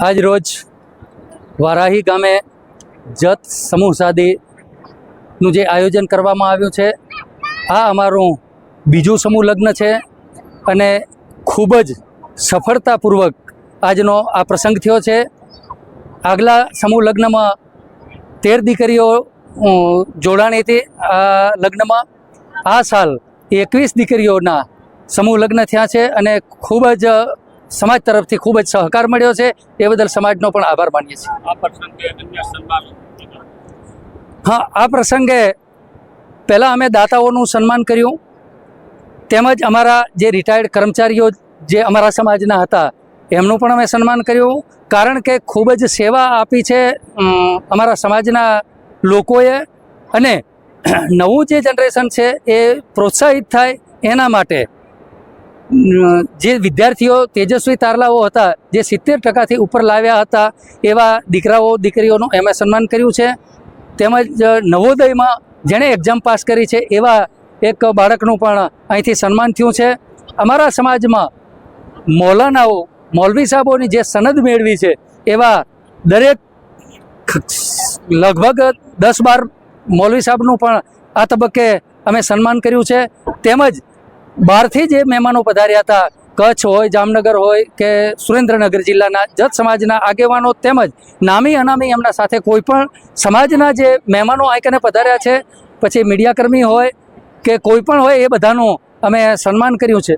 આજ રોજ વારાહી ગામે જત સમૂહ શાદીનું જે આયોજન કરવામાં આવ્યું છે, આ અમારું બીજું સમૂહ લગ્ન છે અને ખૂબ જ સફળતાપૂર્વક આજનો આ પ્રસંગ થયો છે. આગલા સમૂહ લગ્નમાં 13 દીકરીઓ જોડાણી હતી. આ લગ્નમાં આ સાલ 21 દીકરીઓના સમૂહ લગ્ન થયા છે અને ખૂબ જ સમાજ તરફથી ખૂબ જ સહકાર મળ્યો છે. એ બદલ સમાજનો પણ આભાર માનીએ છીએ. હા, આ પ્રસંગે પહેલાં અમે દાતાઓનું સન્માન કર્યું, તેમજ અમારા જે રિટાયર્ડ કર્મચારીઓ જે અમારા સમાજના હતા એમનું પણ અમે સન્માન કર્યું, કારણ કે ખૂબ જ સેવા આપી છે અમારા સમાજના લોકોએ. અને નવું જે જનરેશન છે એ પ્રોત્સાહિત થાય એના માટે જે વિદ્યાર્થીઓ તેજસ્વી તારલાઓ હતા, જે 70% ઉપર લાવ્યા હતા, એવા દીકરાઓ દીકરીઓનું અમે સન્માન કર્યું છે. તેમજ નવોદયમાં જેણે એક્ઝામ પાસ કરી છે એવા એક બાળકનું પણ અહીંથી સન્માન થયું છે. અમારા સમાજમાં મૌલાનાઓ મૌલવી સાહેબોની જે સનદ મેળવી છે એવા દરેક લગભગ 10-12 મૌલવી સાહેબનું પણ આ તબક્કે અમે સન્માન કર્યું છે. તેમજ બહારથી જે મહેમાનો પધાર્યા હતા, કચ્છ હોય, જામનગર હોય કે સુરેન્દ્રનગર જિલ્લાના જત સમાજના આગેવાનો તેમજ નામી અનામી એમના સાથે કોઈ પણ સમાજના જે મહેમાનો આવીને પધાર્યા છે, પછી મીડિયાકર્મી હોય કે કોઈ પણ હોય, એ બધાનું અમે સન્માન કર્યું છે.